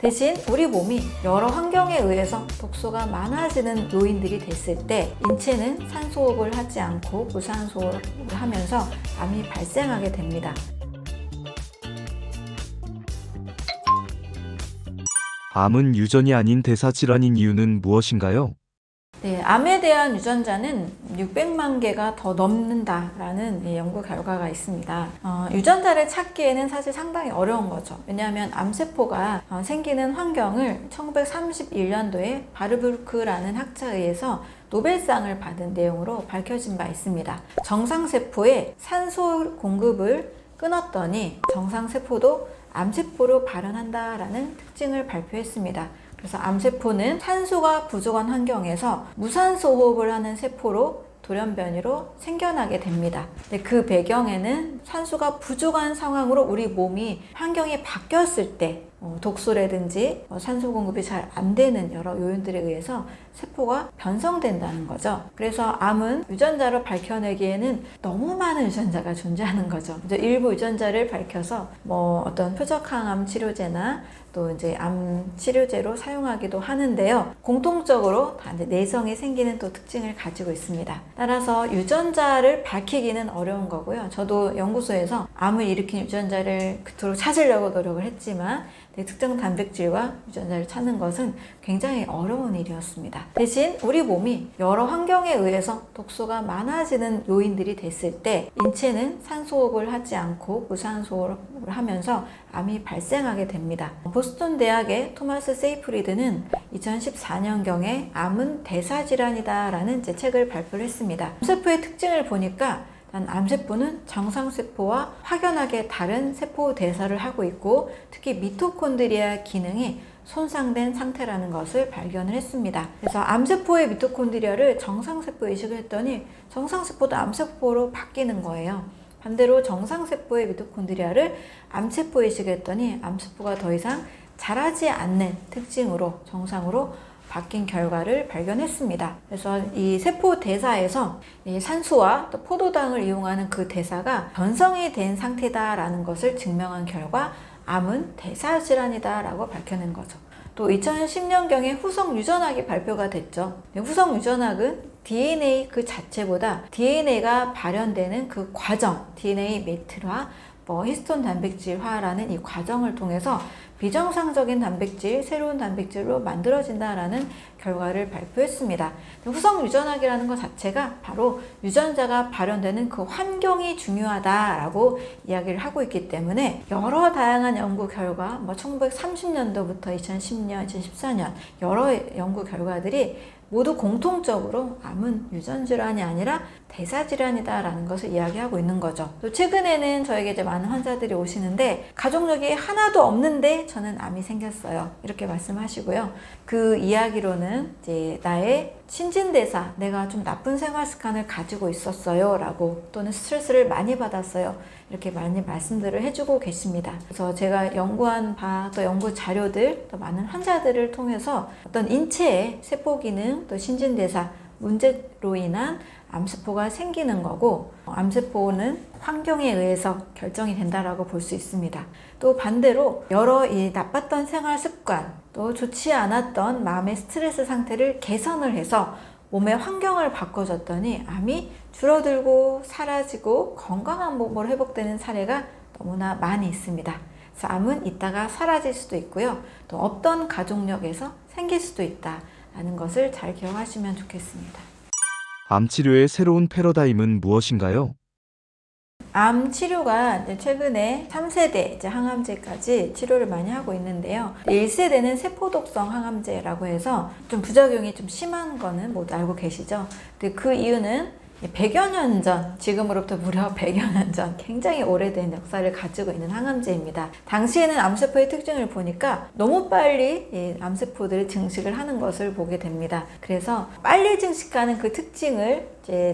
대신 우리 몸이 여러 환경에 의해서 독소가 많아지는 요인들이 됐을 때 인체는 산소호흡을 하지 않고 무산소호흡을 하면서 암이 발생하게 됩니다. 암은 유전이 아닌 대사질환인 이유는 무엇인가요? 네, 암에 대한 유전자는 600만 개가 더 넘는다라는 연구 결과가 있습니다. 유전자를 찾기에는 사실 상당히 어려운 거죠. 왜냐하면 암세포가 생기는 환경을 1931년도에 바르부르크라는 학자에 의해서 노벨상을 받은 내용으로 밝혀진 바 있습니다. 정상세포에 산소 공급을 끊었더니 정상세포도 암세포로 발현한다라는 특징을 발표했습니다. 그래서 암세포는 산소가 부족한 환경에서 무산소 호흡을 하는 세포로 돌연변이로 생겨나게 됩니다. 근데 그 배경에는 산소가 부족한 상황으로 우리 몸이 환경이 바뀌었을 때 독소라든지 산소 공급이 잘 안 되는 여러 요인들에 의해서 세포가 변성된다는 거죠. 그래서 암은 유전자로 밝혀내기에는 너무 많은 유전자가 존재하는 거죠. 이제 일부 유전자를 밝혀서 어떤 표적항암 치료제나 또 이제 암 치료제로 사용하기도 하는데요. 공통적으로 다 이제 내성이 생기는 또 특징을 가지고 있습니다. 따라서 유전자를 밝히기는 어려운 거고요. 저도 연구소에서 암을 일으킨 유전자를 그토록 찾으려고 노력을 했지만 특정 단백질과 유전자를 찾는 것은 굉장히 어려운 일이었습니다. 대신 우리 몸이 여러 환경에 의해서 독소가 많아지는 요인들이 됐을 때 인체는 산소호흡을 하지 않고 무산소호흡을 하면서 암이 발생하게 됩니다. 보스턴 대학의 토마스 세이프리드는 2014년경에 암은 대사질환이다 라는 책을 발표를 했습니다. 암세포의 특징을 보니까 암세포는 정상세포와 확연하게 다른 세포 대사를 하고 있고 특히 미토콘드리아 기능이 손상된 상태라는 것을 발견을 했습니다. 그래서 암세포의 미토콘드리아를 정상세포에 이식을 했더니 정상세포도 암세포로 바뀌는 거예요. 반대로 정상세포의 미토콘드리아를 암세포에 이식했더니 암세포가 더 이상 자라지 않는 특징으로 정상으로 바뀐 결과를 발견했습니다. 그래서 이 세포 대사에서 이 산소와 또 포도당을 이용하는 그 대사가 변성이 된 상태다라는 것을 증명한 결과 암은 대사질환이다라고 밝혀낸 거죠. 또 2010년경에 후성 유전학이 발표가 됐죠. 후성 유전학은 DNA 그 자체보다 DNA가 발현되는 그 과정, DNA 메틀화, 히스톤 단백질화라는 이 과정을 통해서 비정상적인 단백질, 새로운 단백질로 만들어진다라는 결과를 발표했습니다. 후성 유전학이라는 것 자체가 바로 유전자가 발현되는 그 환경이 중요하다라고 이야기를 하고 있기 때문에 여러 다양한 연구 결과, 1930년도부터 2010년, 2014년 여러 연구 결과들이 모두 공통적으로 암은 유전질환이 아니라 대사질환이다라는 것을 이야기하고 있는 거죠. 또 최근에는 저에게 이제 많은 환자들이 오시는데 가족력이 하나도 없는데 저는 암이 생겼어요. 이렇게 말씀하시고요. 그 이야기로는 이제 나의 신진대사, 내가 좀 나쁜 생활 습관을 가지고 있었어요 라고 또는 스트레스를 많이 받았어요. 이렇게 많이 말씀들을 해주고 계십니다. 그래서 제가 연구한 바, 또 연구 자료들, 또 많은 환자들을 통해서 어떤 인체의 세포 기능, 또 신진대사 문제로 인한 암세포가 생기는 거고 암세포는 환경에 의해서 결정이 된다라고 볼 수 있습니다. 또 반대로 여러 이 나빴던 생활 습관, 또 좋지 않았던 마음의 스트레스 상태를 개선을 해서 몸의 환경을 바꿔줬더니 암이 줄어들고 사라지고 건강한 몸으로 회복되는 사례가 너무나 많이 있습니다. 그래서 암은 있다가 사라질 수도 있고요. 또 없던 가족력에서 생길 수도 있다라는 것을 잘 기억하시면 좋겠습니다. 암 치료의 새로운 패러다임은 무엇인가요? 암 치료가 이제 최근에 3세대 항암제까지 치료를 많이 하고 있는데요. 1세대는 세포독성 항암제라고 해서 좀 부작용이 좀 심한 거는 모두 알고 계시죠? 근데 그 이유는 100여 년 전, 지금으로부터 무려 100여 년 전 굉장히 오래된 역사를 가지고 있는 항암제입니다. 당시에는 암세포의 특징을 보니까 너무 빨리 이 암세포들이 증식을 하는 것을 보게 됩니다. 그래서 빨리 증식하는 그 특징을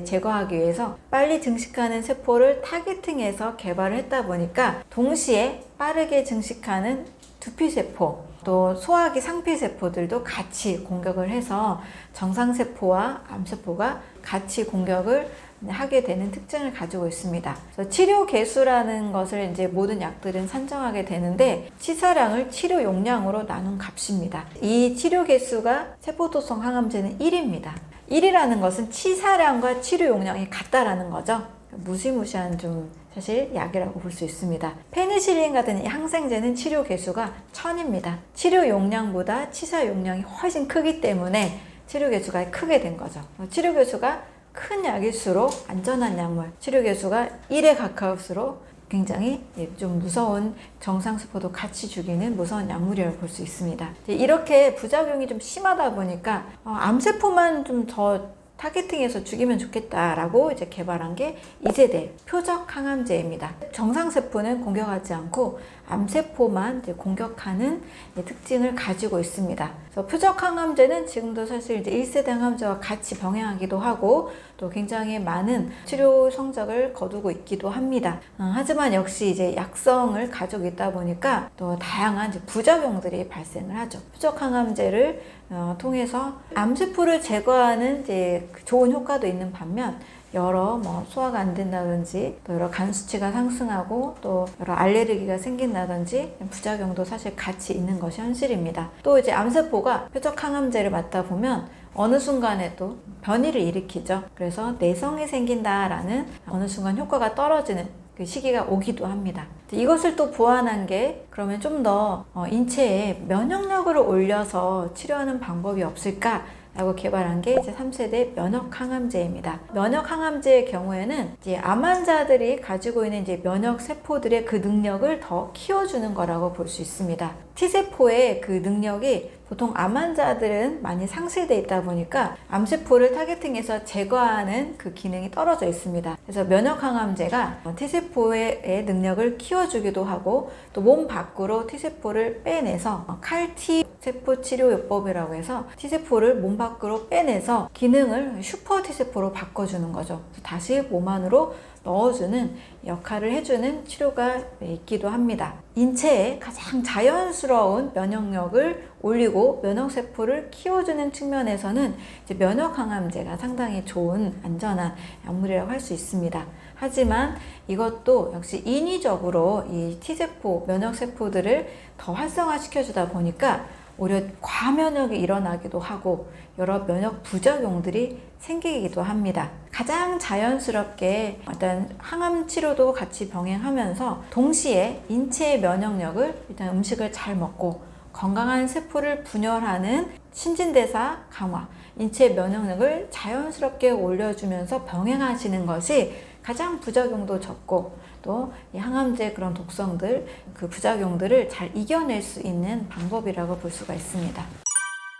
제거하기 위해서 빨리 증식하는 세포를 타겟팅해서 개발을 했다 보니까 동시에 빠르게 증식하는 두피세포, 또 소화기 상피세포들도 같이 공격을 해서 정상세포와 암세포가 같이 공격을 하게 되는 특징을 가지고 있습니다. 그래서 치료 개수라는 것을 이제 모든 약들은 산정하게 되는데 치사량을 치료 용량으로 나눈 값입니다. 이 치료 개수가 세포도성 항암제는 1입니다. 1이라는 것은 치사량과 치료 용량이 같다라는 거죠. 무시무시한 좀 사실 약이라고 볼 수 있습니다. 페니실린 같은 이 항생제는 치료 개수가 1000입니다. 치료 용량보다 치사 용량이 훨씬 크기 때문에 치료 개수가 크게 된 거죠. 치료 개수가 큰 약일수록 안전한 약물, 치료 개수가 1에 가까울수록 굉장히 좀 무서운 정상세포도 같이 죽이는 무서운 약물이라고 볼 수 있습니다. 이렇게 부작용이 좀 심하다 보니까 암세포만 좀 더 타겟팅해서 죽이면 좋겠다라고 이제 개발한 게 2세대 표적 항암제입니다. 정상세포는 공격하지 않고 암세포만 이제 공격하는 특징을 가지고 있습니다. 그래서 표적 항암제는 지금도 사실 이제 1세대 항암제와 같이 병행하기도 하고 또 굉장히 많은 치료 성적을 거두고 있기도 합니다. 하지만 역시 이제 약성을 가지고 있다 보니까 또 다양한 이제 부작용들이 발생을 하죠. 표적 항암제를 통해서 암세포를 제거하는 이제 좋은 효과도 있는 반면 여러 소화가 안 된다든지 또 여러 간 수치가 상승하고 또 여러 알레르기가 생긴다든지 부작용도 사실 같이 있는 것이 현실입니다. 또 이제 암세포가 표적 항암제를 맞다 보면 어느 순간에 또 변이를 일으키죠. 그래서 내성이 생긴다라는 어느 순간 효과가 떨어지는 그 시기가 오기도 합니다. 이것을 또 보완한 게 그러면 좀 더 인체에 면역력을 올려서 치료하는 방법이 없을까? 라고 개발한 게 이제 3세대 면역 항암제입니다. 면역 항암제의 경우에는 이제 암 환자들이 가지고 있는 이제 면역 세포들의 그 능력을 더 키워주는 거라고 볼 수 있습니다. T세포의 그 능력이 보통 암 환자들은 많이 상실되어 있다 보니까 암세포를 타겟팅해서 제거하는 그 기능이 떨어져 있습니다. 그래서 면역 항암제가 T세포의 능력을 키워주기도 하고 또 몸 밖으로 T세포를 빼내서 CAR-T 세포 치료요법이라고 해서 T세포를 몸 밖으로 빼내서 기능을 슈퍼 T세포로 바꿔주는 거죠. 다시 몸 안으로 넣어주는 역할을 해주는 치료가 있기도 합니다. 인체의 가장 자연스러운 면역력을 올리고 면역세포를 키워주는 측면에서는 이제 면역항암제가 상당히 좋은 안전한 약물이라고 할 수 있습니다. 하지만 이것도 역시 인위적으로 이 T세포, 면역세포들을 더 활성화시켜주다 보니까 오히려 과면역이 일어나기도 하고 여러 면역 부작용들이 생기기도 합니다. 가장 자연스럽게 일단 항암 치료도 같이 병행하면서 동시에 인체의 면역력을 일단 음식을 잘 먹고 건강한 세포를 분열하는 신진대사 강화, 인체의 면역력을 자연스럽게 올려주면서 병행하시는 것이 가장 부작용도 적고 또 이 항암제의 그런 독성들, 그 부작용들을 잘 이겨낼 수 있는 방법이라고 볼 수가 있습니다.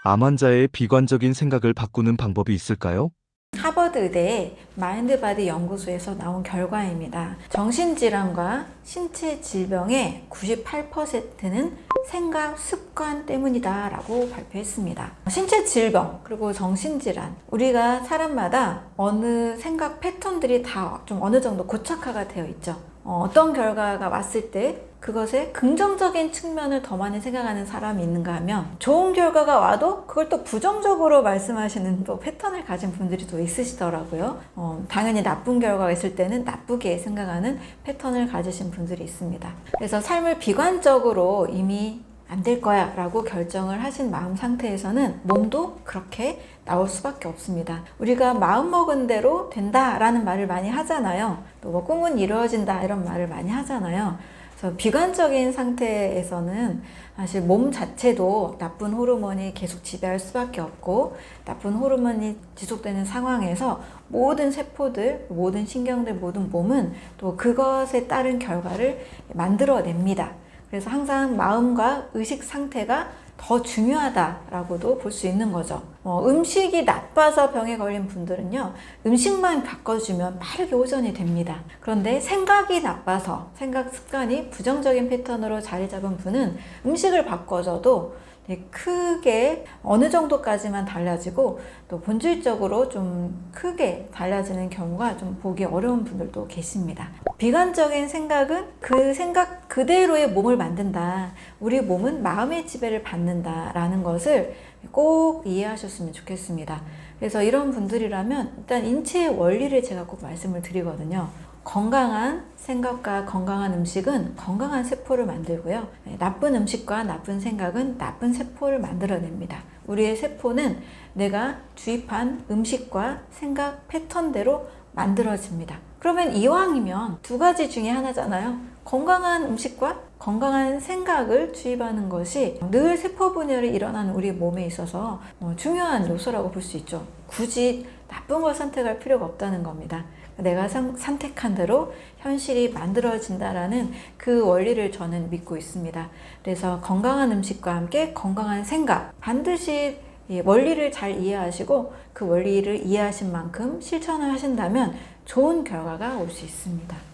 암 환자의 비관적인 생각을 바꾸는 방법이 있을까요? 하버드 의대의 마인드바디 연구소에서 나온 결과입니다. 정신질환과 신체 질병의 98%는 생각 습관 때문이다 라고 발표했습니다. 신체 질병 그리고 정신질환, 우리가 사람마다 어느 생각 패턴들이 다 좀 어느 정도 고착화가 되어 있죠. 어떤 결과가 왔을 때 그것의 긍정적인 측면을 더 많이 생각하는 사람이 있는가 하면 좋은 결과가 와도 그걸 또 부정적으로 말씀하시는 또 패턴을 가진 분들이 또 있으시더라고요. 당연히 나쁜 결과가 있을 때는 나쁘게 생각하는 패턴을 가지신 분들이 있습니다. 그래서 삶을 비관적으로 이미 안 될 거야 라고 결정을 하신 마음 상태에서는 몸도 그렇게 나올 수밖에 없습니다. 우리가 마음먹은 대로 된다라는 말을 많이 하잖아요. 또 뭐 꿈은 이루어진다 이런 말을 많이 하잖아요. 그래서 비관적인 상태에서는 사실 몸 자체도 나쁜 호르몬이 계속 지배할 수밖에 없고 나쁜 호르몬이 지속되는 상황에서 모든 세포들, 모든 신경들, 모든 몸은 또 그것에 따른 결과를 만들어냅니다. 그래서 항상 마음과 의식 상태가 더 중요하다라고도 볼 수 있는 거죠. 음식이 나빠서 병에 걸린 분들은요, 음식만 바꿔주면 빠르게 호전이 됩니다. 그런데 생각이 나빠서 생각 습관이 부정적인 패턴으로 자리 잡은 분은 음식을 바꿔줘도 되게 크게 어느 정도까지만 달라지고 또 본질적으로 좀 크게 달라지는 경우가 좀 보기 어려운 분들도 계십니다. 비관적인 생각은 그 생각 그대로의 몸을 만든다. 우리 몸은 마음의 지배를 받는다라는 것을 꼭 이해하셨으면 좋겠습니다. 그래서 이런 분들이라면 일단 인체의 원리를 제가 꼭 말씀을 드리거든요. 건강한 생각과 건강한 음식은 건강한 세포를 만들고요. 나쁜 음식과 나쁜 생각은 나쁜 세포를 만들어냅니다. 우리의 세포는 내가 주입한 음식과 생각 패턴대로 만들어집니다. 그러면 이왕이면 두 가지 중에 하나잖아요. 건강한 음식과 건강한 생각을 주입하는 것이 늘 세포 분열이 일어나는 우리 몸에 있어서 중요한 요소라고 볼 수 있죠. 굳이 나쁜 걸 선택할 필요가 없다는 겁니다. 내가 선택한 대로 현실이 만들어진다라는 그 원리를 저는 믿고 있습니다. 그래서 건강한 음식과 함께 건강한 생각, 반드시 원리를 잘 이해하시고 그 원리를 이해하신 만큼 실천을 하신다면 좋은 결과가 올 수 있습니다.